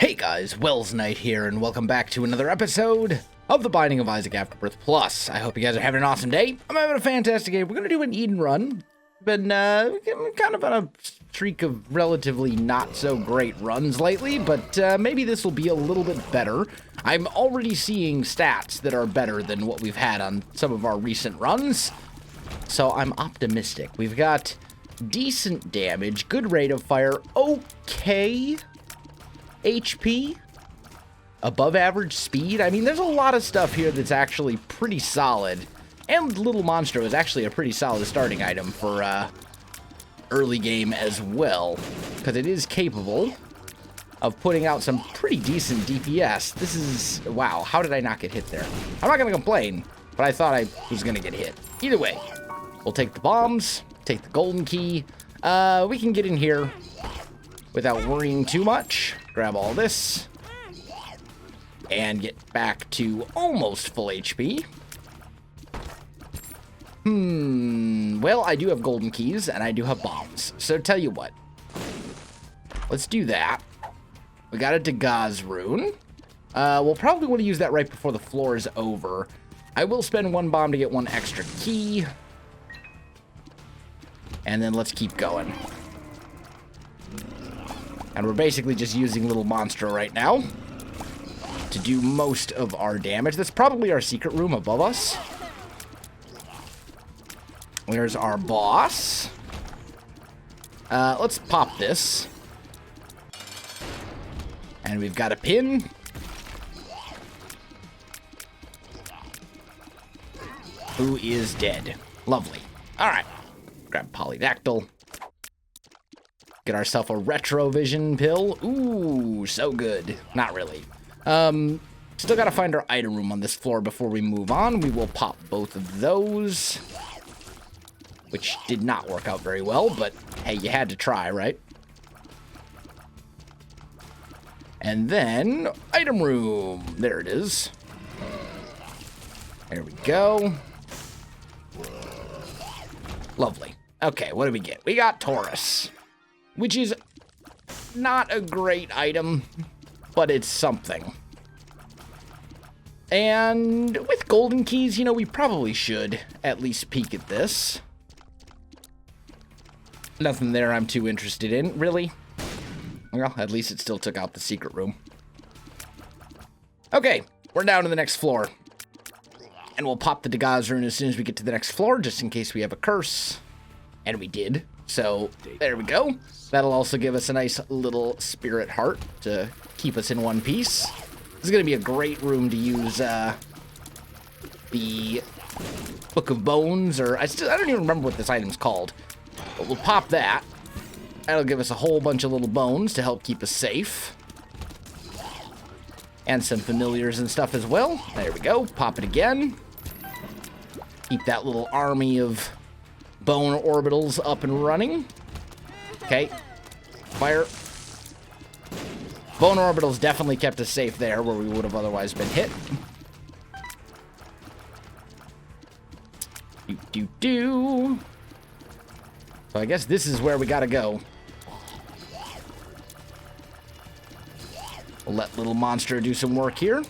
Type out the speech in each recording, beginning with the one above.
Hey guys, Wels Knight here, and welcome back to another episode of The Binding of Isaac Afterbirth Plus. I hope you guys are having an awesome day. I'm having a fantastic day. We're going to do an Eden run. Been kind of on a streak of relatively not so great runs lately, but maybe this will be a little bit better. I'm already seeing stats that are better than what we've had on some of our recent runs, so I'm optimistic. We've got decent damage, good rate of fire, okay HP, above average speed. I mean, there's a lot of stuff here that's actually pretty solid. And Little Monstro is actually a pretty solid starting item for early game as well, because it is capable of putting out some pretty decent DPS. This is, wow, how did I not get hit there? I'm not going to complain, but I thought I was going to get hit. Either way, we'll take the bombs, take the golden key. We can get in here without worrying too much. Grab all this and get back to almost full HP. Well, I do have golden keys and I do have bombs. So tell you what, let's do that. We got a Dagaz rune. We'll probably want to use that right before the floor is over. I will spend one bomb to get one extra key. And then let's keep going. And we're basically just using Little Monstro right now to do most of our damage. That's probably our secret room above us. There's our boss. Let's pop this. And we've got a pin. Who is dead. Lovely. Alright. Grab Polydactyl. Get ourselves a Retrovision pill. Ooh, so good. Not really. Still gotta find our item room on this floor before we move on. We will pop both of those, which did not work out very well, but hey, you had to try, right? And then, item room. There it is. There we go. Lovely. Okay, what do we get? We got Taurus, which is not a great item, but it's something. And with golden keys, you know, we probably should at least peek at this. Nothing there I'm too interested in, really. Well, at least it still took out the secret room. Okay, we're down to the next floor. And we'll pop the Dagaz rune as soon as we get to the next floor, just in case we have a curse. And we did. So, there we go. That'll also give us a nice little spirit heart to keep us in one piece. This is going to be a great room to use the Book of Bones, or I don't even remember what this item's called. But we'll pop that. That'll give us a whole bunch of little bones to help keep us safe. And some familiars and stuff as well. There we go. Pop it again. Keep that little army of bone orbitals up and running. Okay. Fire. Bone orbitals definitely kept us safe there where we would have otherwise been hit. Do. So I guess this is where we gotta go. We'll let Little Monstro do some work here.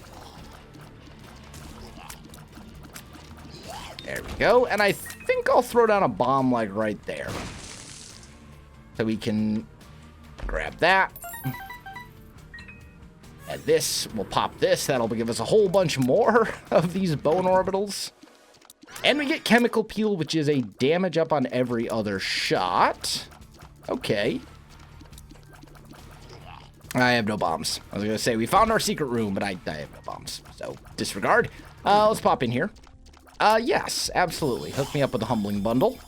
There we go. And I think I'll throw down a bomb like right there. So we can grab that. And this, we'll pop this. That'll give us a whole bunch more of these bone orbitals. And we get Chemical Peel, which is a damage up on every other shot. Okay. I have no bombs. I was going to say, we found our secret room, but I have no bombs. So, disregard. Let's pop in here. Yes, absolutely. Hook me up with a Humbling Bundle.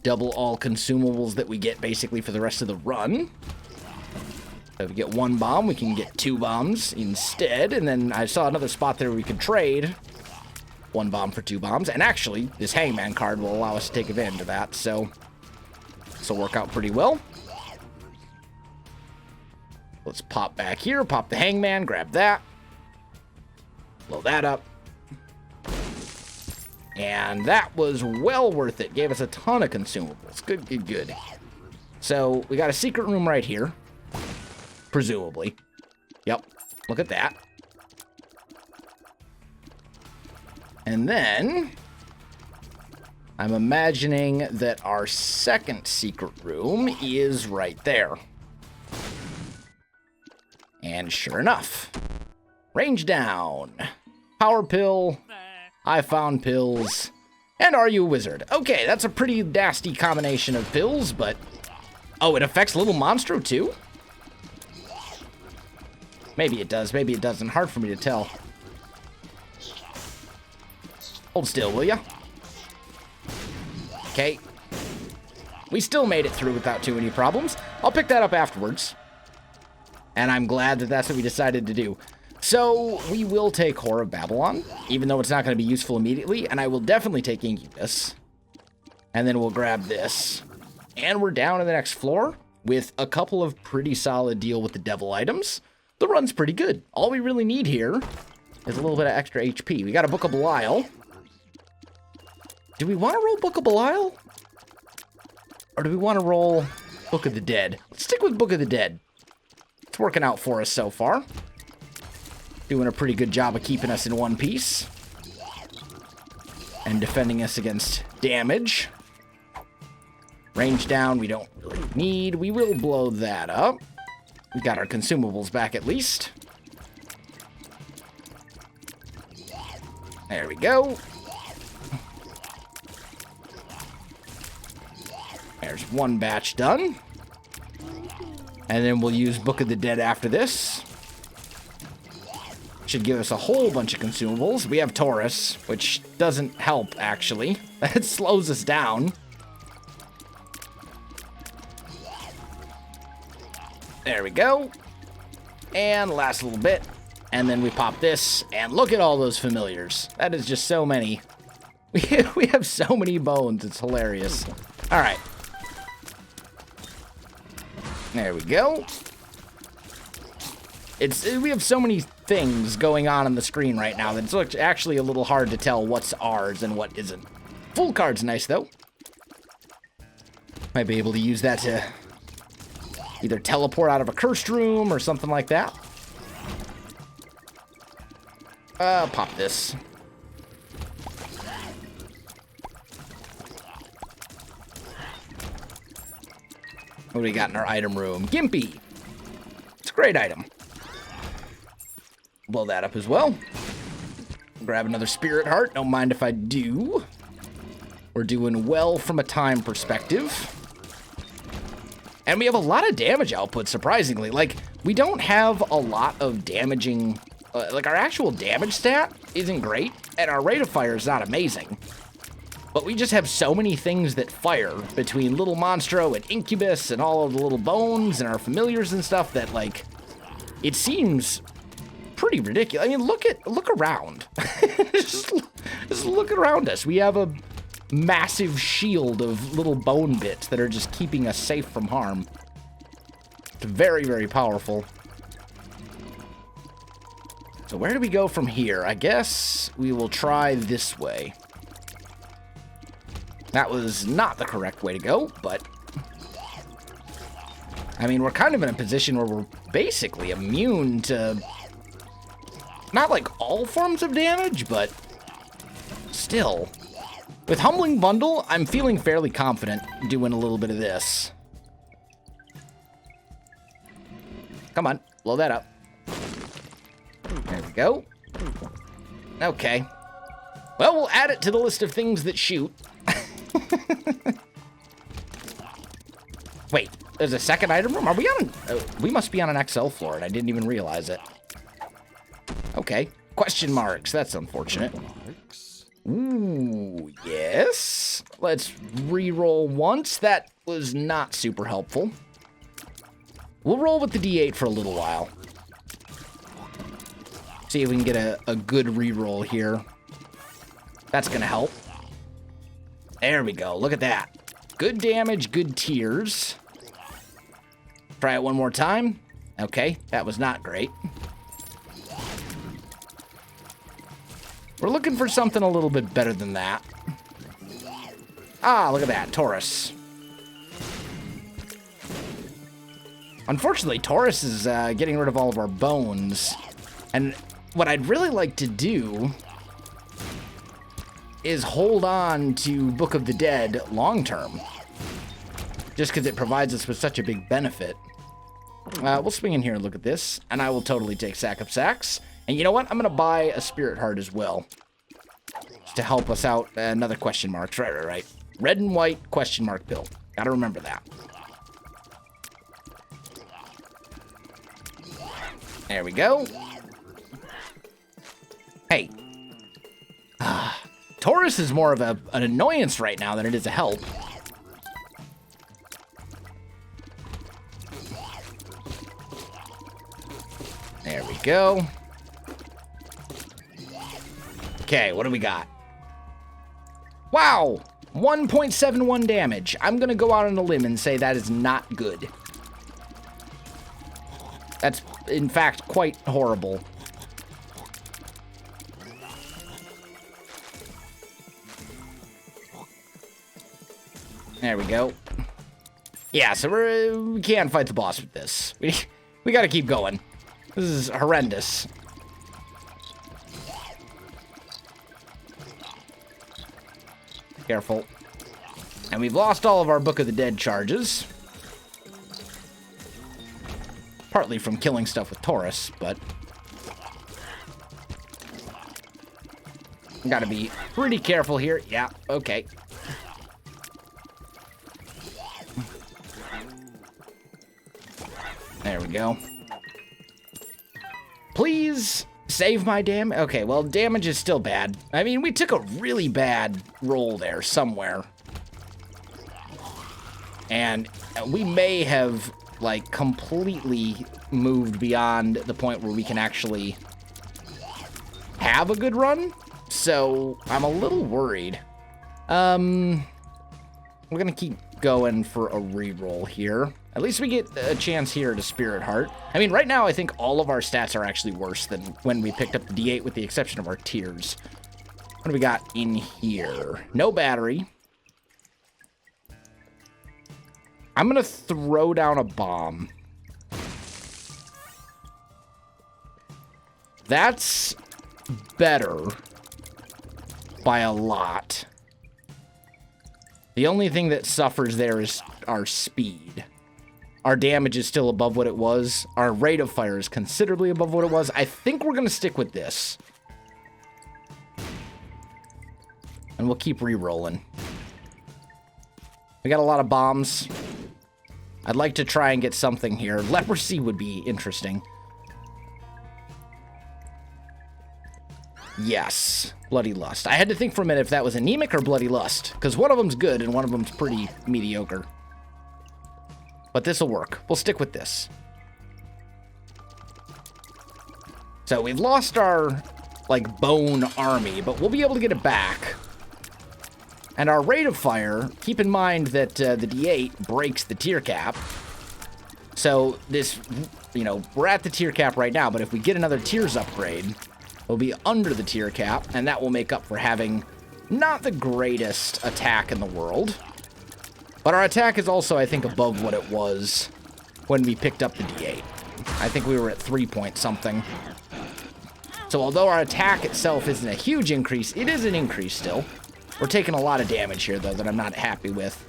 Double all consumables that we get, basically, for the rest of the run. So if we get one bomb, we can get two bombs instead. And then I saw another spot there where we could trade one bomb for two bombs. And actually, this Hangman card will allow us to take advantage of that. So, this will work out pretty well. Let's pop back here, pop the Hangman, grab that. Blow that up. And that was well worth it. Gave us a ton of consumables. Good. So, we got a secret room right here. presumably. Yep, look at that. And then I'm imagining that our second secret room is right there. And sure enough, range down, power pill, I found pills, and are you a wizard? Okay, that's a pretty nasty combination of pills, but... Oh, it affects little Monstro too? Maybe it does, maybe it doesn't. Hard for me to tell. Hold still, will ya? Okay. We still made it through without too many problems. I'll pick that up afterwards. And I'm glad that that's what we decided to do. So, we will take Whore of Babylon, even though it's not going to be useful immediately, and I will definitely take Incubus. And then we'll grab this. And we're down to the next floor with a couple of pretty solid deal with the devil items. The run's pretty good. All we really need here is a little bit of extra HP. We got a Book of Belial. Do we want to roll Book of Belial? Or do we want to roll Book of the Dead? Let's stick with Book of the Dead. It's working out for us so far. Doing a pretty good job of keeping us in one piece. And defending us against damage. Range down, we don't really need. We will blow that up. We got our consumables back at least. There we go. There's one batch done. And then we'll use Book of the Dead after this. Should give us a whole bunch of consumables. We have Taurus, which doesn't help, actually. It slows us down. There we go. And last little bit. And then we pop this. And look at all those familiars. That is just so many. We have so many bones. It's hilarious. All right. There we go. We have so many things going on the screen right now that it's actually a little hard to tell what's ours and what isn't. Full card's nice, though. Might be able to use that to either teleport out of a cursed room or something like that. Pop this. What do we got in our item room? Gimpy. It's a great item. Blow that up as well. Grab another spirit heart. Don't mind if I do. We're doing well from a time perspective. And we have a lot of damage output, surprisingly. Like, we don't have a lot of damaging... like, our actual damage stat isn't great, and our rate of fire is not amazing. But we just have so many things that fire between Little Monstro and Incubus and all of the little bones and our familiars and stuff that, like, it seems pretty ridiculous. I mean, look around. just look around us. We have a massive shield of little bone bits that are just keeping us safe from harm. It's very, very powerful. So where do we go from here? I guess we will try this way. That was not the correct way to go, but... I mean, we're kind of in a position where we're basically immune to... Not like all forms of damage, but... Still. With Humbling Bundle, I'm feeling fairly confident doing a little bit of this. Come on, blow that up. There we go. Okay. Well, we'll add it to the list of things that shoot. Wait, there's a second item room? Are we on... we must be on an XL floor, and I didn't even realize it. Okay. Question marks. That's unfortunate. Ooh, yes. Let's re-roll once. That was not super helpful. We'll roll with the D8 for a little while. See if we can get a good re-roll here. That's going to help. There we go. Look at that. Good damage, good tears. Try it one more time. Okay, that was not great. We're looking for something a little bit better than that. Ah, look at that. Taurus. Unfortunately, Taurus is getting rid of all of our bones. And what I'd really like to do is hold on to Book of the Dead long term. Just because it provides us with such a big benefit. We'll swing in here and look at this. And I will totally take Sack of Sacks. And you know what? I'm going to buy a Spirit Heart as well. Just to help us out. Another question mark. Right. Red and white question mark pill. Gotta remember that. There we go. Hey. Taurus is more of an annoyance right now than it is a help. There we go. Okay, what do we got? Wow! 1.71 damage. I'm gonna go out on a limb and say that is not good. That's, in fact, quite horrible. There we go. Yeah, so we can't fight the boss with this. We gotta keep going. This is horrendous. Careful. And we've lost all of our Book of the Dead charges. Partly from killing stuff with Taurus, but gotta be pretty careful here. Yeah, okay. There we go. Please save my damage. Okay, well, damage is still bad. I mean, we took a really bad roll there somewhere. And we may have, like, completely moved beyond the point where we can actually have a good run. So, I'm a little worried. We're gonna keep going for a reroll here. At least we get a chance here to Spirit Heart. I mean, right now, I think all of our stats are actually worse than when we picked up the D8 with the exception of our tears. What do we got in here? No battery. I'm gonna throw down a bomb. That's better by a lot. The only thing that suffers there is our speed. Our damage is still above what it was. Our rate of fire is considerably above what it was. I think we're going to stick with this. And we'll keep re-rolling. We got a lot of bombs. I'd like to try and get something here. Leprosy would be interesting. Yes. Bloody Lust. I had to think for a minute if that was anemic or Bloody Lust. Because one of them's good and one of them's pretty mediocre. But this'll work. We'll stick with this. So we've lost our, like, bone army, but we'll be able to get it back. And our rate of fire, keep in mind that the D8 breaks the tier cap. So this, you know, we're at the tier cap right now, but if we get another tiers upgrade, we'll be under the tier cap, and that will make up for having not the greatest attack in the world. But our attack is also, I think, above what it was when we picked up the D8. I think we were at 3 point something. So although our attack itself isn't a huge increase, it is an increase still. We're taking a lot of damage here, though, that I'm not happy with.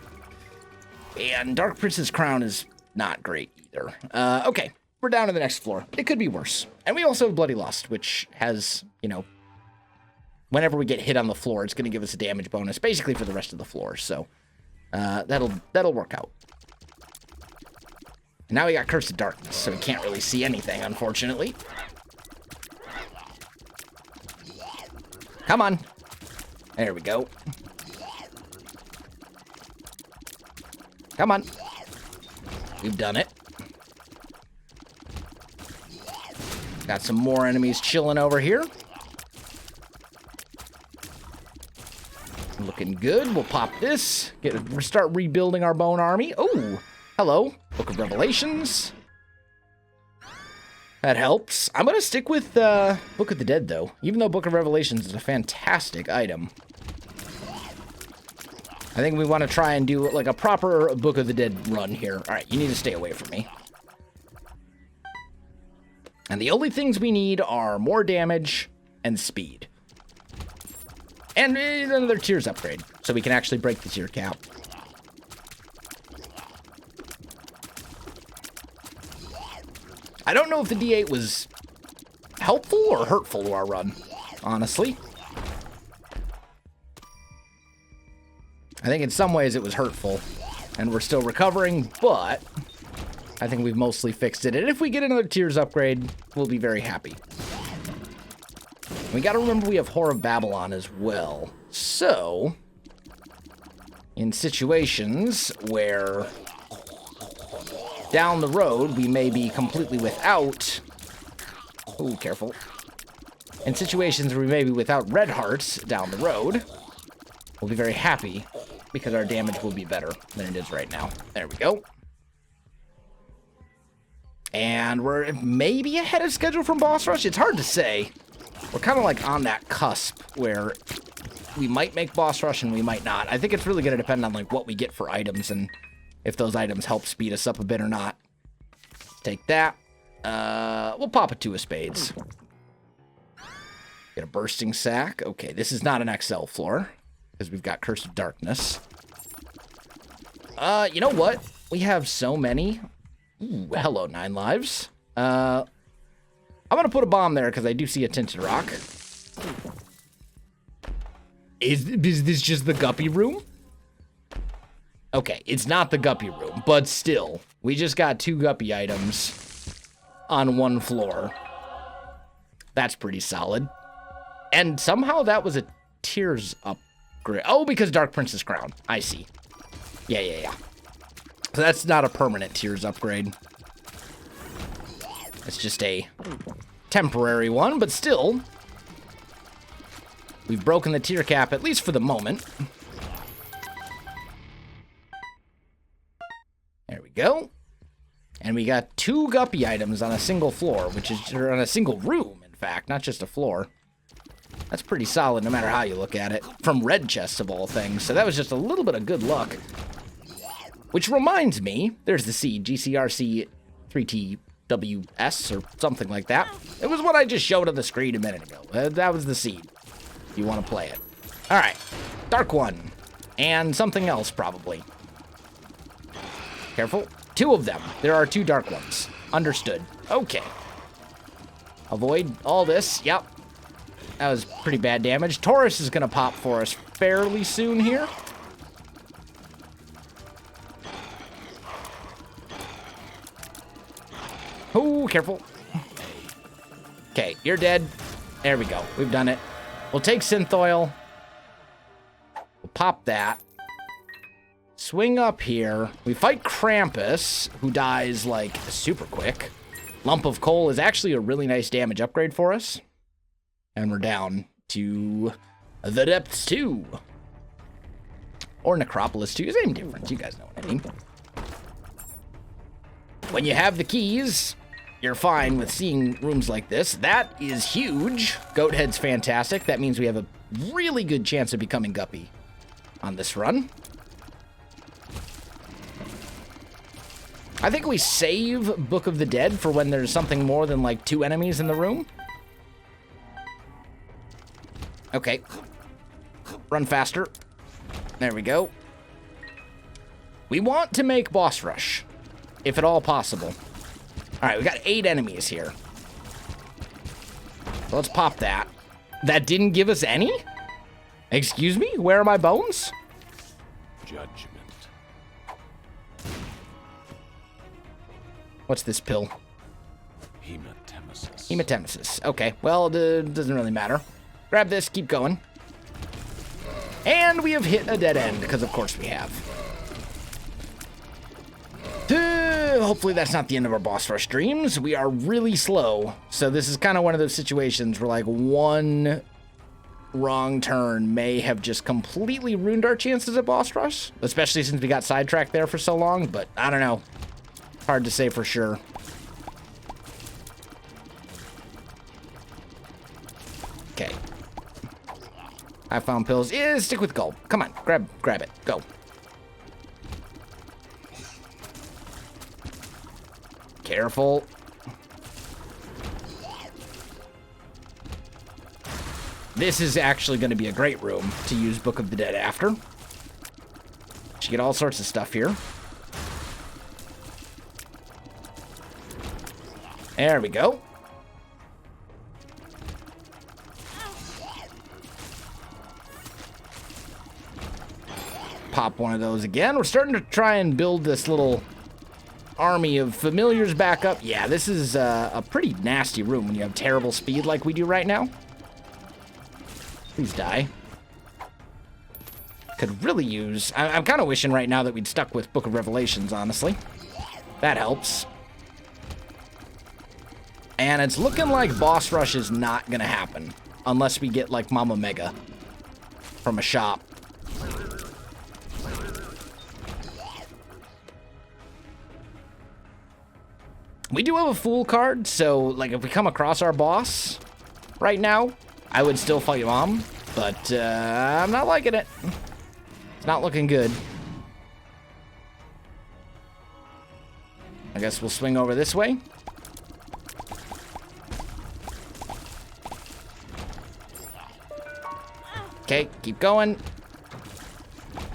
And Dark Prince's Crown is not great either. Okay, we're down to the next floor. It could be worse. And we also have Bloody Lust, which has, you know, whenever we get hit on the floor, it's going to give us a damage bonus, basically for the rest of the floor. So that'll work out. And now we got Curse of Darkness, so we can't really see anything, unfortunately. Come on. There we go. Come on. We've done it. Got some more enemies chilling over here. Looking good. We'll pop this. Start rebuilding our bone army. Oh, hello. Book of Revelations. That helps. I'm going to stick with Book of the Dead, though. Even though Book of Revelations is a fantastic item. I think we want to try and do, like, a proper Book of the Dead run here. All right, you need to stay away from me. And the only things we need are more damage and speed. And another tiers upgrade, so we can actually break the tier cap. I don't know if the D8 was helpful or hurtful to our run, honestly. I think in some ways it was hurtful, and we're still recovering, but I think we've mostly fixed it. And if we get another tiers upgrade, we'll be very happy. We gotta remember we have Whore of Babylon as well. So, in situations where down the road we may be completely without... Ooh, careful. In situations where we may be without red hearts down the road, we'll be very happy because our damage will be better than it is right now. There we go. And we're maybe ahead of schedule from boss rush. It's hard to say. We're kind of like on that cusp where we might make boss rush and we might not. I think it's really going to depend on like what we get for items and if those items help speed us up a bit or not. Take that. We'll pop a 2 of spades. Get a bursting sack. Okay, this is not an XL floor because we've got Curse of Darkness. You know what? We have so many. Ooh, hello, 9 lives. I'm going to put a bomb there because I do see a tinted rock. Is this just the guppy room? Okay, it's not the guppy room, but still. We just got 2 guppy items on 1 floor. That's pretty solid. And somehow that was a tiers upgrade. Oh, because Dark Princess Crown. I see. Yeah. So that's not a permanent tiers upgrade. It's just a temporary one, but still, we've broken the tier cap, at least for the moment. There we go. And we got 2 guppy items on a single floor, which is, or on a single room, in fact, not just a floor. That's pretty solid no matter how you look at it. From red chests of all things, so that was just a little bit of good luck. Which reminds me, there's the seed, GCRC 3TWS or something like that. It was what I just showed on the screen a minute ago. That was the seed. If you want to play it. All right, Dark One. And something else, probably. Careful. 2 of them. There are 2 dark ones. Understood. Okay. Avoid all this. Yep. That was pretty bad damage. Taurus is going to pop for us fairly soon here. Oh, careful. Okay, you're dead. There we go. We've done it. We'll take synth oil. We'll pop that. Swing up here. We fight Krampus, who dies, like, super quick. Lump of Coal is actually a really nice damage upgrade for us. And we're down to the Depths 2. Or Necropolis 2. Same difference. You guys know what I mean. When you have the keys, you're fine with seeing rooms like this. That is huge. Goathead's fantastic. That means we have a really good chance of becoming Guppy on this run. I think we save Book of the Dead for when there's something more than like 2 enemies in the room. Okay. Run faster. There we go. We want to make boss rush, if at all possible. All right, we got 8 enemies here. So let's pop that. That didn't give us any? Excuse me? Where are my bones? Judgment. What's this pill? Hematemesis. Hematemesis. Okay, well, it doesn't really matter. Grab this, keep going. And we have hit a dead end, because of course we have. Hopefully that's not the end of our boss rush dreams. We are really slow, so this is kind of one of those situations where like one wrong turn may have just completely ruined our chances at boss rush, especially since we got sidetracked there for so long, but I don't know. Hard to say for sure. Okay. I found pills. Yeah, stick with gold. Come on, grab it. Go. Careful. This is actually going to be a great room to use Book of the Dead after. You get all sorts of stuff here. There we go. Pop one of those again. We're starting to try and build this little army of familiars back up. Yeah, this is a pretty nasty room when you have terrible speed like we do right now. Please die. Could really use... I'm kind of wishing right now that we'd stuck with Book of Revelations, honestly. That helps. And it's looking like boss rush is not going to happen unless we get, like, Mama Mega from a shop. We do have a Fool card, so, like, if we come across our boss right now, I would still fight Mom, but I'm not liking it. It's not looking good. I guess we'll swing over this way. Okay, keep going.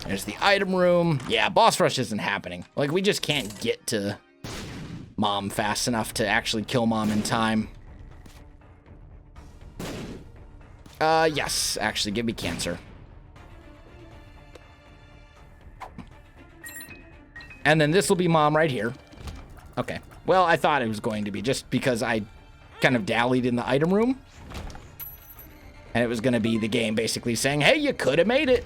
There's the item room. Yeah, boss rush isn't happening. Like, we just can't get to Mom fast enough to actually kill Mom in time. Yes, actually, give me cancer. And then this will be Mom right here. Okay. Well, I thought it was going to be just because I kind of dallied in the item room. And it was going to be the game basically saying, hey, you could have made it.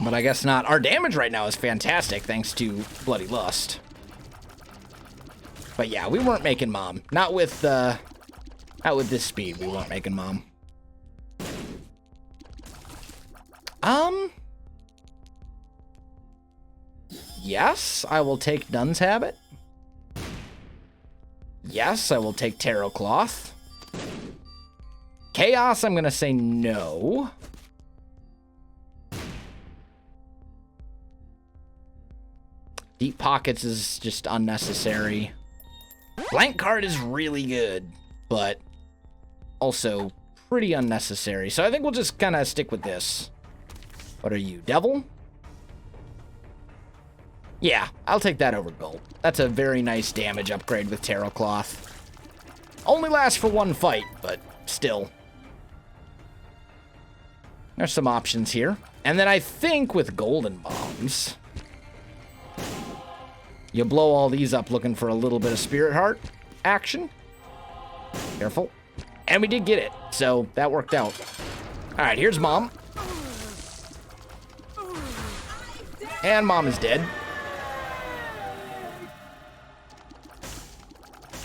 But I guess not. Our damage right now is fantastic thanks to Bloody Lust. But yeah, we weren't making Mom. Not with this speed, we weren't making Mom. Yes, I will take Nun's Habit. Yes, I will take Tarot Cloth. Chaos, I'm gonna say no. Deep Pockets is just unnecessary. Blank Card is really good, but also pretty unnecessary. So I think we'll just kind of stick with this. What are you, Devil? Yeah, I'll take that over Gold. That's a very nice damage upgrade with Tarot Cloth. Only lasts for one fight, but still. There's some options here. And then I think with Golden Bombs, you blow all these up looking for a little bit of Spirit Heart action. Careful. And we did get it, so that worked out. All right, here's Mom. And Mom is dead.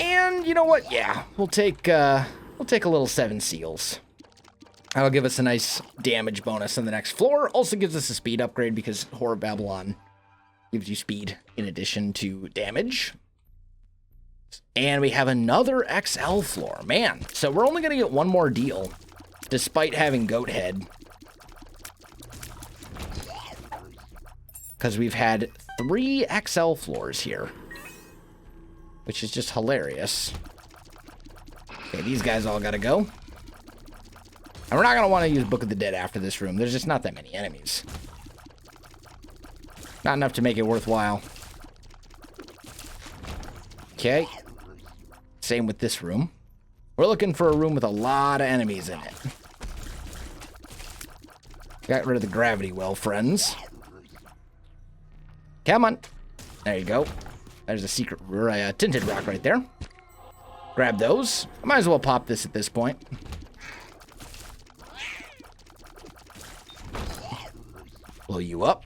And you know what? Yeah, we'll take a little 7 seals. That'll give us a nice damage bonus on the next floor. Also gives us a speed upgrade because Horror of Babylon gives you speed in addition to damage. And we have another XL floor. Man, so we're only going to get one more deal despite having Goat Head. Because we've had 3 XL floors here, which is just hilarious. Okay, these guys all gotta go. And we're not gonna want to use Book of the Dead after this room. There's just not that many enemies. Not enough to make it worthwhile. Okay. Same with this room. We're looking for a room with a lot of enemies in it. Got rid of the gravity well, friends. Come on. There you go. There's a secret tinted rock right there. Grab those. I might as well pop this at this point. Blow you up.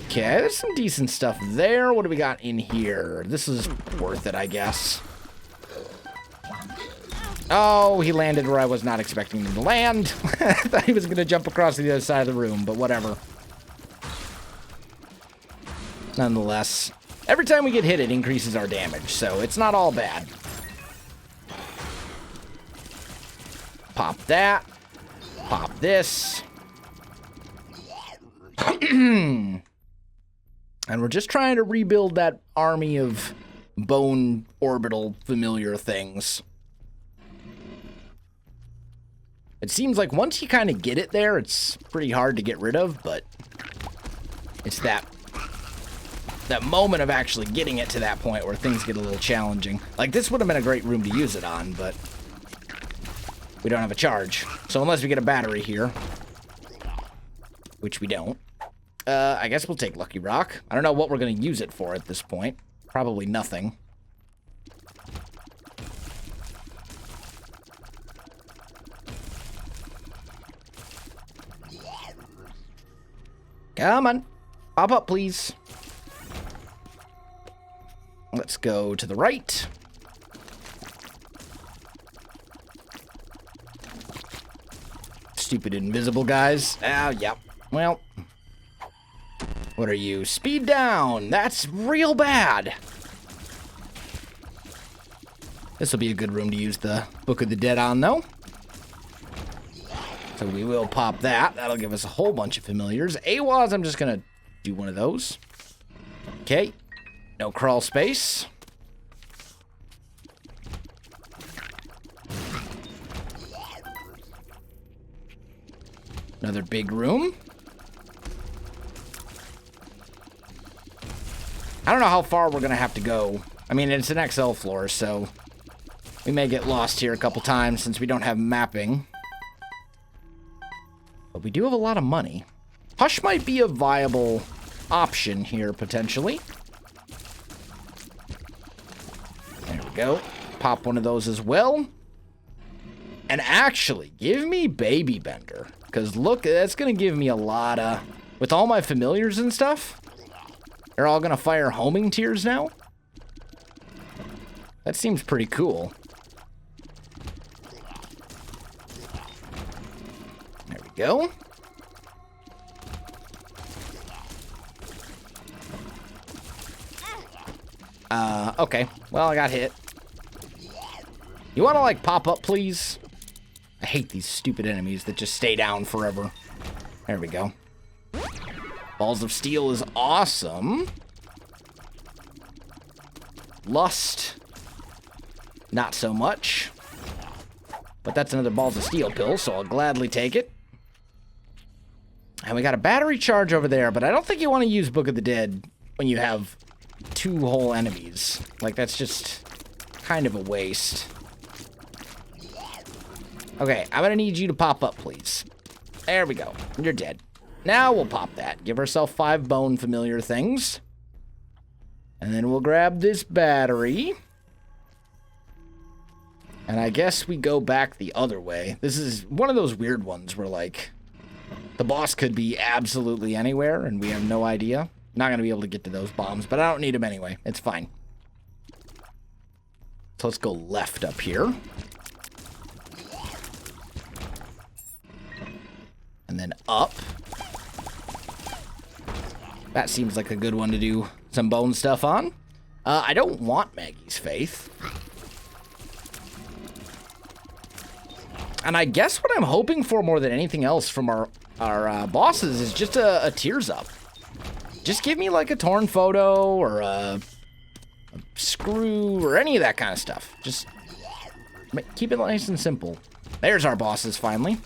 Okay, there's some decent stuff there. What do we got in here? This is worth it, I guess. Oh, he landed where I was not expecting him to land. I thought he was going to jump across to the other side of the room, but whatever. Nonetheless, every time we get hit, it increases our damage, so it's not all bad. Pop that. Pop this. And we're just trying to rebuild that army of bone orbital familiar things. It seems like once you kind of get it there, it's pretty hard to get rid of, but it's that moment of actually getting it to that point where things get a little challenging. Like, this would have been a great room to use it on, but we don't have a charge. So unless we get a battery here, which we don't, I guess we'll take Lucky Rock. I don't know what we're going to use it for at this point. Probably nothing. Come on. Pop up, please. Let's go to the right. Stupid invisible guys. Ah, yep. Well. What are you? Speed down. That's real bad. This will be a good room to use the Book of the Dead on, though. So we will pop that. That'll give us a whole bunch of familiars. AWAS, I'm just going to do one of those. Okay. No crawl space. Another big room. I don't know how far we're going to have to go. I mean, it's an XL floor, so we may get lost here a couple times since we don't have mapping. But we do have a lot of money. Hush might be a viable option here, potentially. There we go. Pop one of those as well. And actually, give me Baby Bender. Because look, that's going to give me a lot of... With all my familiars and stuff, they're all going to fire homing tears now. That seems pretty cool. There we go. Okay. Well, I got hit. You want to, like, pop up, please? I hate these stupid enemies that just stay down forever. There we go. Balls of Steel is awesome. Lust. Not so much. But that's another Balls of Steel pill, so I'll gladly take it. And we got a battery charge over there, but I don't think you want to use Book of the Dead when you have 2 whole enemies. Like, that's just kind of a waste. Okay, I'm gonna need you to pop up, please. There we go. You're dead. Now we'll pop that. Give ourselves 5 bone familiar things. And then we'll grab this battery. And I guess we go back the other way. This is one of those weird ones where, like, the boss could be absolutely anywhere and we have no idea. Not gonna be able to get to those bombs, but I don't need them anyway. It's fine. So let's go left up here. And then up. That seems like a good one to do some bone stuff on. I don't want Maggie's Faith. And I guess what I'm hoping for more than anything else from our bosses is just a tears up. Just give me like a torn photo or a screw or any of that kind of stuff. Just keep it nice and simple. There's our bosses finally.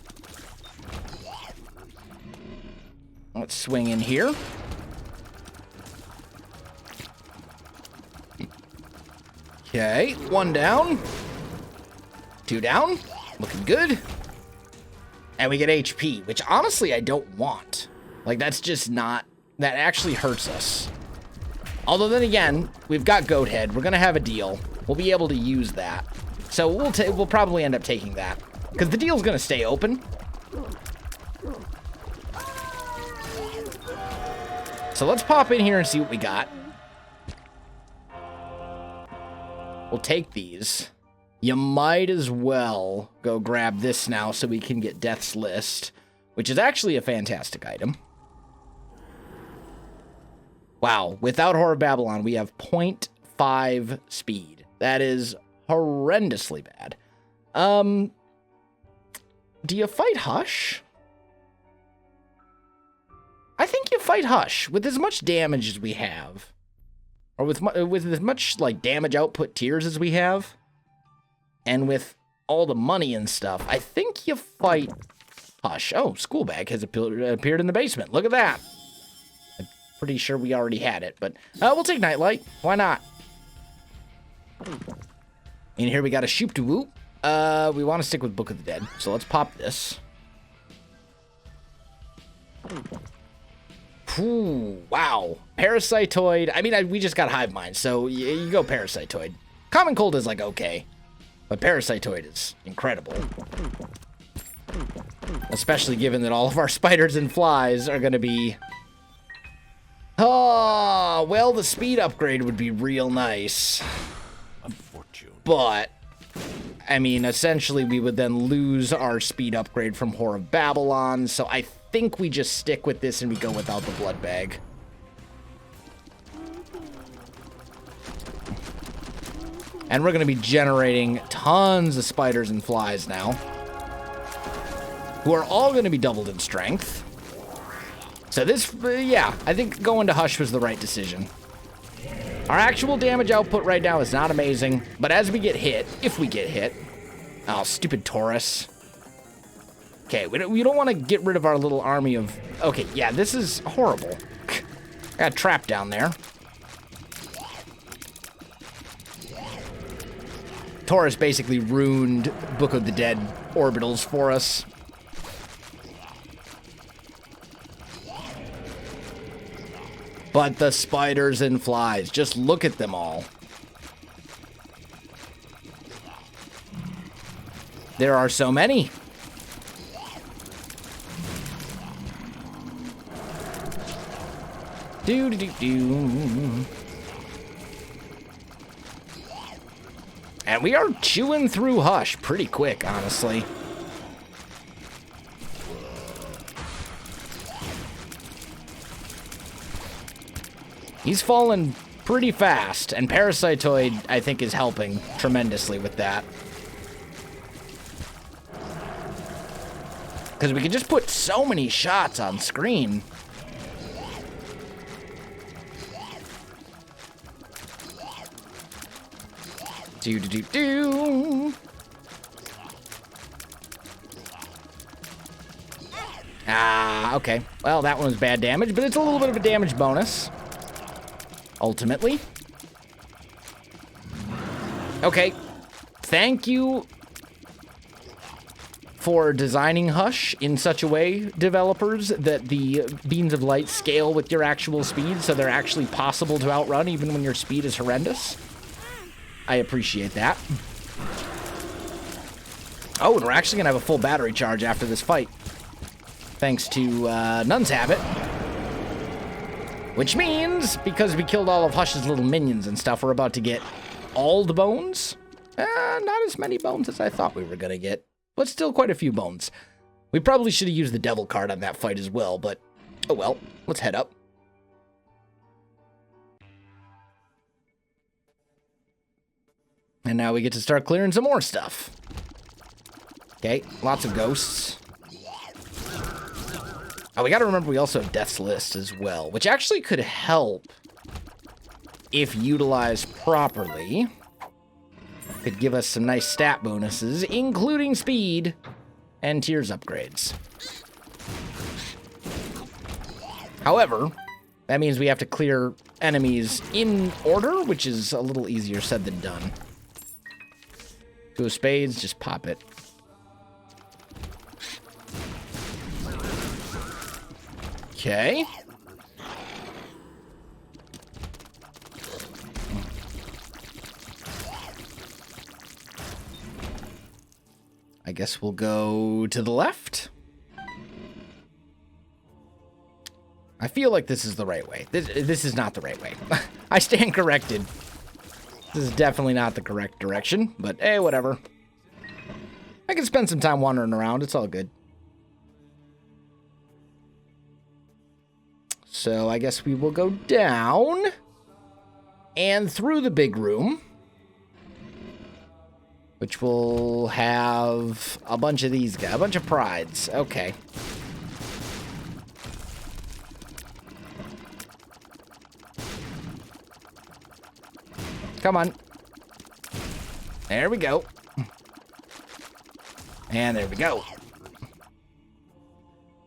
Let's swing in here. Okay, 1 down. 2 down. Looking good. And we get HP, which honestly I don't want. Like, that's just not... That actually hurts us. Although then again, we've got Goat Head. We're going to have a deal. We'll be able to use that. So we'll probably end up taking that. Because the deal's going to stay open. So let's pop in here and see what we got. We'll take these. You might as well go grab this now so we can get Death's List, which is actually a fantastic item. Wow, without Horror of Babylon, we have 0.5 speed. That is horrendously bad. Do you fight Hush? I think you fight Hush with as much damage as we have. or with as much like damage output tiers as we have, and with all the money and stuff, I think you fight Hush. Oh, school bag has appeared in the basement. Look at that. I'm pretty sure we already had it, but we'll take Nightlight. Why not? In here we got a shoop to whoop. We want to stick with Book of the Dead, so let's pop this. Ooh, wow. Parasitoid. I mean, we just got Hive Mind, so you go Parasitoid. Common Cold is like okay, but Parasitoid is incredible. Especially given that all of our spiders and flies are going to be... Oh, well, the speed upgrade would be real nice. But, I mean, essentially we would then lose our speed upgrade from Whore of Babylon, so I think we just stick with this and we go without the blood bag. And we're going to be generating tons of spiders and flies now, who are all going to be doubled in strength. So this, yeah, I think going to Hush was the right decision. Our actual damage output right now is not amazing, but as we get hit, if we get hit... Oh, stupid Taurus. Okay, we don't want to get rid of our little army of... Okay, yeah, this is horrible. Got trapped down there. Taurus basically ruined Book of the Dead orbitals for us. But the spiders and flies, just look at them all. There are so many. Do. And we are chewing through Hush pretty quick, honestly. He's fallen pretty fast, and Parasitoid, I think, is helping tremendously with that. Because we can just put so many shots on screen. Do. Ah, okay. Well, that one was bad damage, but it's a little bit of a damage bonus. Ultimately. Okay. Thank you for designing Hush in such a way, developers, that the beams of light scale with your actual speed, so they're actually possible to outrun even when your speed is horrendous. I appreciate that. Oh, and we're actually going to have a full battery charge after this fight. Thanks to Nun's Habit. Which means, because we killed all of Hush's little minions and stuff, we're about to get all the bones. Not as many bones as I thought we were going to get, but still quite a few bones. We probably should have used the devil card on that fight as well, but oh well. Let's head up. And now we get to start clearing some more stuff. Okay, lots of ghosts. Oh, we gotta remember we also have Death's List as well, which actually could help if utilized properly. Could give us some nice stat bonuses, including speed and tiers upgrades. However, that means we have to clear enemies in order, which is a little easier said than done. Two of spades, just pop it. Okay. I guess we'll go to the left. I feel like this is the right way. This is not the right way. I stand corrected. This is definitely not the correct direction, but hey, whatever. I can spend some time wandering around. It's all good. So I guess we will go down and through the big room, which will have a bunch of these guys, a bunch of prides. Okay. Come on. There we go. And there we go.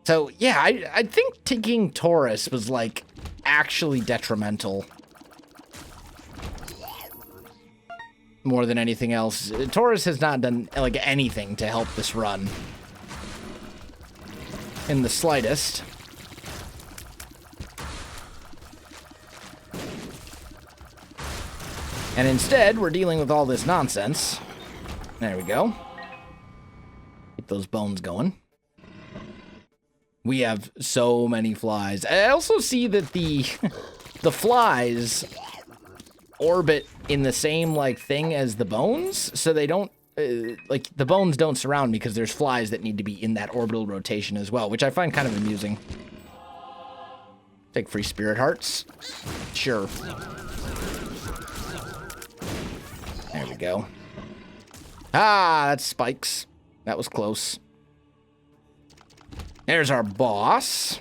So, yeah, I think taking Taurus was, like, actually detrimental. More than anything else. Taurus has not done, like, anything to help this run. In the slightest. And instead, we're dealing with all this nonsense. There we go. Keep those bones going. We have so many flies. I also see that the the flies orbit in the same, like, thing as the bones, so they don't, like, the bones don't surround me because there's flies that need to be in that orbital rotation as well, which I find kind of amusing. Take free spirit hearts. Sure. There we go. Ah, that's spikes. That was close. There's our boss.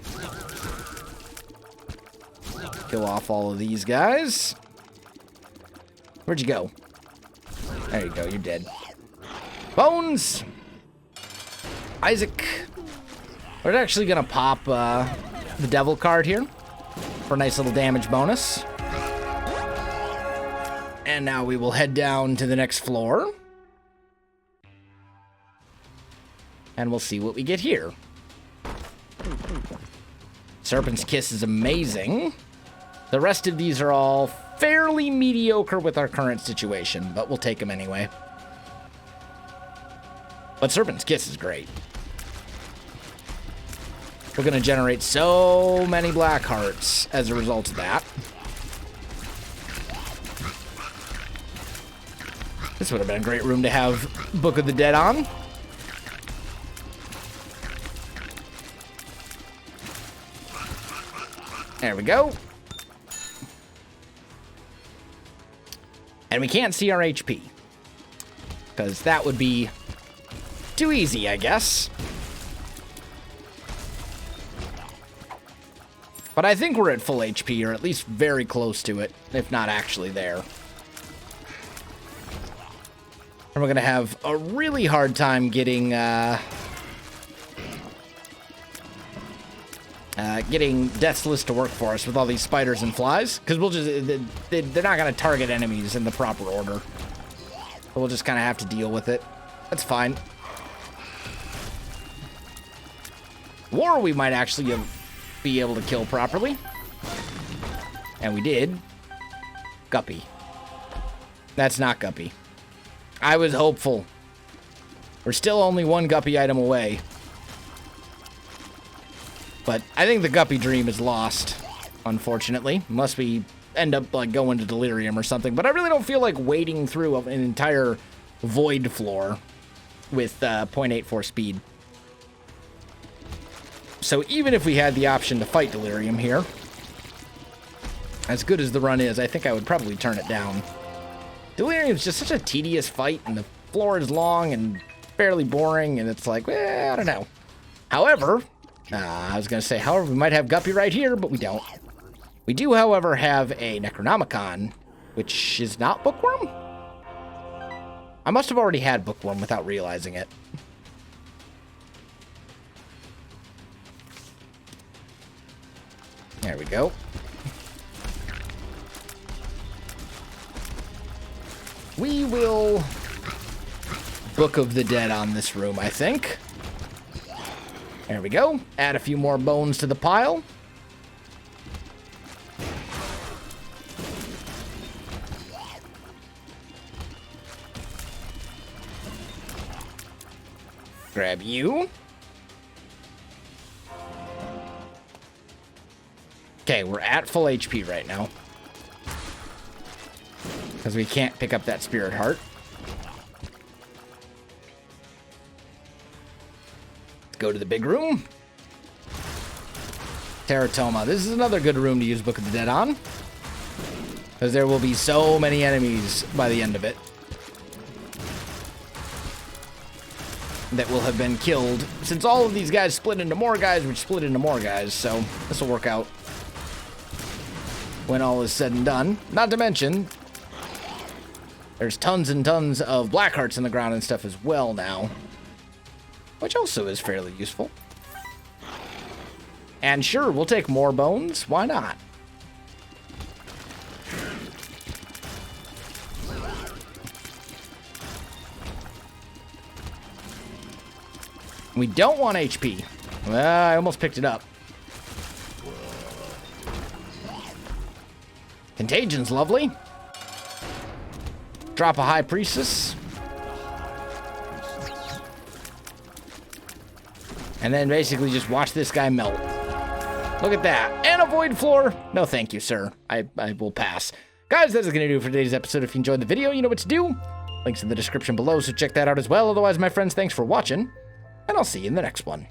Kill off all of these guys. Where'd you go? There you go, you're dead. Bones! Isaac. We're actually gonna pop the devil card here for a nice little damage bonus. And now we will head down to the next floor. And we'll see what we get here. Serpent's Kiss is amazing. The rest of these are all fairly mediocre with our current situation, but we'll take them anyway. But Serpent's Kiss is great. We're going to generate so many black hearts as a result of that. This would have been a great room to have Book of the Dead on. There we go. And we can't see our HP, because that would be too easy, I guess. But I think we're at full HP, or at least very close to it, if not actually there. And we're going to have a really hard time getting Death's List to work for us with all these spiders and flies, because we'll just they're not going to target enemies in the proper order. So we'll just kind of have to deal with it. That's fine. War we might actually be able to kill properly. And we did. Guppy. That's not Guppy. I was hopeful. We're still only one Guppy item away. But I think the Guppy dream is lost, unfortunately. Unless we end up, like, going to Delirium or something. But I really don't feel like wading through an entire void floor with 0.84 speed. So even if we had the option to fight Delirium here, as good as the run is, I think I would probably turn it down. Delirium's just such a tedious fight, and the floor is long and fairly boring, and it's like, I don't know. However, I was going to say, however, we might have Guppy right here, but we don't. We do, however, have a Necronomicon, which is not Bookworm? I must have already had Bookworm without realizing it. There we go. We will Book of the Dead on this room, I think. There we go. Add a few more bones to the pile. Grab you. Okay, we're at full HP right now. Because we can't pick up that spirit heart. Let's go to the big room. Teratoma. This is another good room to use Book of the Dead on. Because there will be so many enemies by the end of it that will have been killed. Since all of these guys split into more guys, which split into more guys, so this will work out when all is said and done. Not to mention, There's tons and tons of black hearts in the ground and stuff as well now, which also is fairly useful. And sure, we'll take more bones. Why not? We don't want HP. Well, I almost picked it up. Contagion's lovely. Drop a High Priestess. And then basically just watch this guy melt. Look at that. And a void floor. No, thank you, sir. I will pass. Guys, that is going to do it for today's episode. If you enjoyed the video, you know what to do. Links in the description below, so check that out as well. Otherwise, my friends, thanks for watching, and I'll see you in the next one.